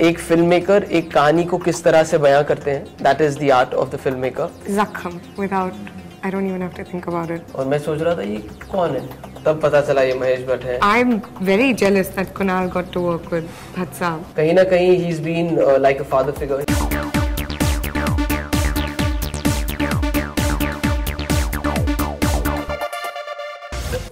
एक फिल्ममेकर एक कहानी को किस तरह से बयां करते हैं, that is the art of the filmmaker. Zakhm, without, I don't even have to think about it. और मैं सोच रहा था ये कौन है, तब पता चला ये महेश भट्ट है. I'm very jealous that Kunal got to work with Bhatt साहब. कहीं ना कहीं he's been like a father figure.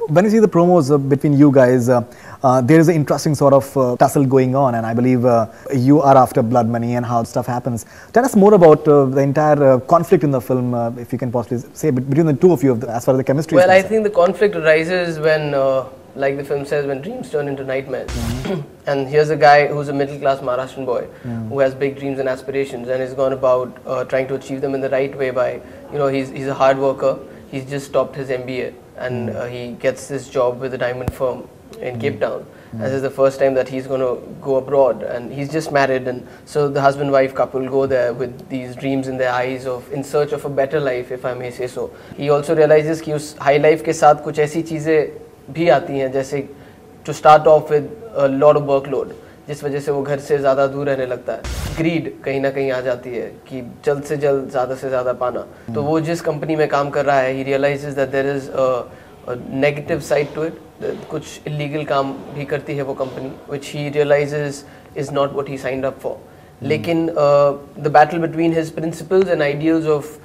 When you see the promos between you guys, there is an interesting sort of tussle going on, and I believe you are after blood money and how stuff happens. Tell us more about the entire conflict in the film, if you can possibly say, between the two of you as far as the chemistry is concerned. Well, I think the conflict arises when, like the film says, when dreams turn into nightmares. And here's a guy who's a middle-class Maharashtrian boy who has big dreams and aspirations and has gone about trying to achieve them in the right way by, you know, he's a hard worker. He's just stopped his MBA and he gets this job with a diamond firm in Cape Town. This is the first time that he's going to go abroad, and he's just married, and so the husband-wife couple go there with these dreams in their eyes of in search of a better life, if I may say so. He also realizes कि उस high life के साथ कुछ ऐसी चीजें भी आती हैं, जैसे to start off with a lot of workload, जिस वजह से वो घर से ज़्यादा दूर रहने लगता है. ग्रीड कहीं ना कहीं आ जाती है कि जल्द से जल्द ज़्यादा से ज़्यादा पाना. तो वो जिस कंपनी में काम कर रहा है, he realizes that there is a negative side to it. कुछ illegal काम भी करती है वो company, which he realizes is not what he signed up for. लेकिन the battle between his principles and ideals of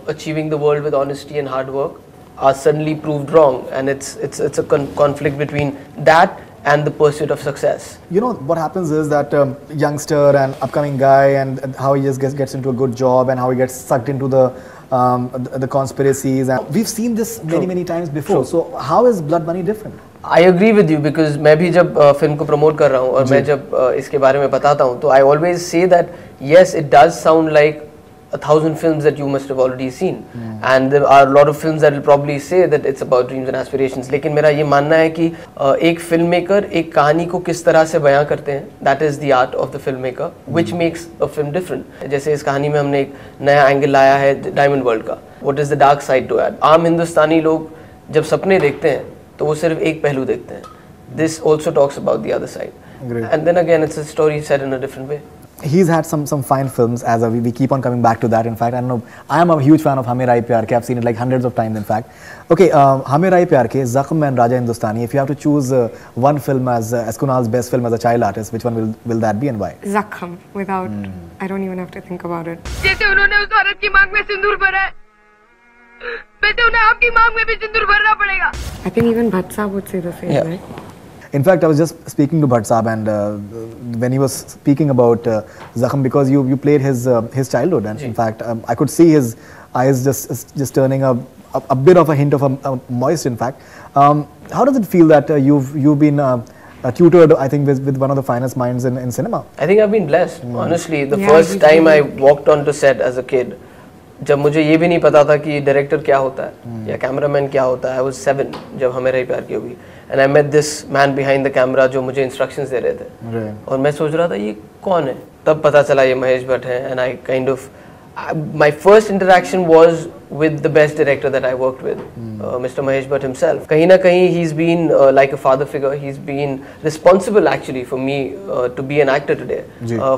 achieving the world with honesty and hard work are suddenly proved wrong, and it's a conflict between that and the pursuit of success. You know what happens is that youngster and upcoming guy, and how he just gets into a good job and how he gets sucked into the conspiracies, and we've seen this many times before. So how is Blood Money different? I agree with you, because मैं भी जब film को promote कर रहा हूँ और मैं जब इसके बारे में बताता हूँ, तो I always say that yes, it does sound like 1,000 films that you must have already seen, and there are a lot of films that will probably say that it's about dreams and aspirations. लेकिन मेरा ये मानना है कि एक filmmaker एक कहानी को किस तरह से बयां करते हैं, that is the art of the filmmaker, which makes a film different. जैसे इस कहानी में हमने एक नया एंगल लाया है डायमंड वर्ल्ड का. What is the dark side to it? आम हिंदुस्तानी लोग जब सपने देखते हैं तो वो सिर्फ एक पहलू देखते हैं. This also talks about the other side. And then again, it's a story set in a different way. He's had some fine films, as we keep on coming back to that. In fact, I know I am a huge fan of Hain, Rahi, Pyar. I've seen it like hundreds of times, in fact. Okay, Hain, Rahi, Pyar, Zakhm and Raja Hindustani. If you have to choose one film as Kunal's best film as a child artist, which one will that be and why? Zakhm, without, I don't even have to think about it. जैसे उन्होंने उस औरत की मांग में सिंदूर भरा है, वैसे उन्हें आपकी मांग में भी सिंदूर भरना पड़ेगा. I think even Bhatt साहब would say the same, right? In fact, I was just speaking to Bhatt Saab, and when he was speaking about Zakhm, because you played his childhood, and in fact, I could see his eyes just turning a bit of a hint of a moist. In fact, how does it feel that you've been tutored, I think, with one of the finest minds in cinema? I think I've been blessed. Honestly, the first time I walked onto set as a kid, जब मुझे ये भी नहीं पता था कि director क्या होता है या कैमरामैन क्या होता है. I was 7 जब हमें रही प्यार की होगी, and I met this man behind the camera जो मुझे instructions दे रहे थे. और मैं सोच रहा था ये कौन है, तब पता चला ये महेश भट्ट है. And I kind of my first interaction was with the best director that I worked with, Mr. Mahesh Bhatt himself. कहीं ना कहीं he's been like a father figure. He's been responsible actually for me to be an actor today,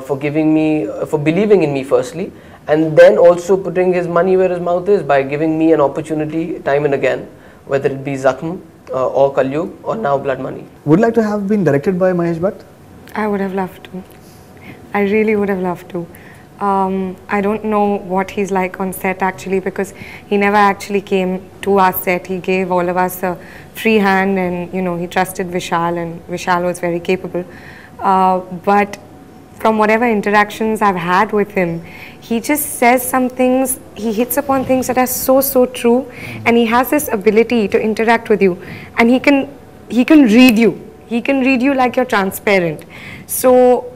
for giving me, for believing in me firstly, and then also putting his money where his mouth is by giving me an opportunity time and again, whether it be Zakhm or Kalyug or now Blood Money. Would you like to have been directed by Mahesh Bhatt? I would have loved to. I really would have loved to. I don't know what he's like on set actually, because he never actually came to our set. He gave all of us a free hand, and you know, he trusted Vishal, and Vishal was very capable. But from whatever interactions I've had with him, he just says some things, he hits upon things that are so true, and he has this ability to interact with you, and he can read you. He can read you like you're transparent. So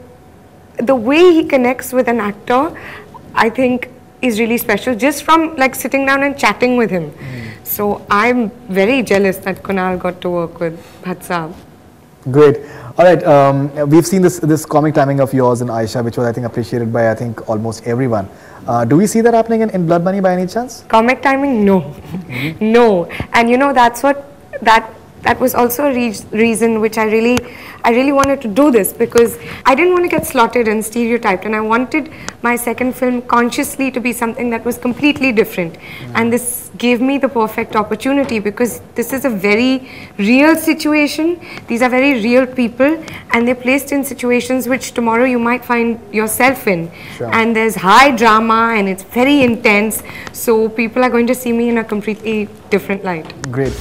the way he connects with an actor, I think, is really special, just from like sitting down and chatting with him. So I'm very jealous that Kunal got to work with Bhatt saab. Great. All right, we've seen this comic timing of yours and Aisha, which was, I think, appreciated by, I think, almost everyone. Do we see that happening in Blood Money by any chance? Comic timing? No. No. And you know, that's what, that was also a reason which I really I really wanted to do this because I didn't want to get slotted and stereotyped, and I wanted my second film consciously to be something that was completely different. And this gave me the perfect opportunity because this is a very real situation. These are very real people, and they're placed in situations which tomorrow you might find yourself in. Sure. And there's high drama and it's very intense, so people are going to see me in a completely different light. Great.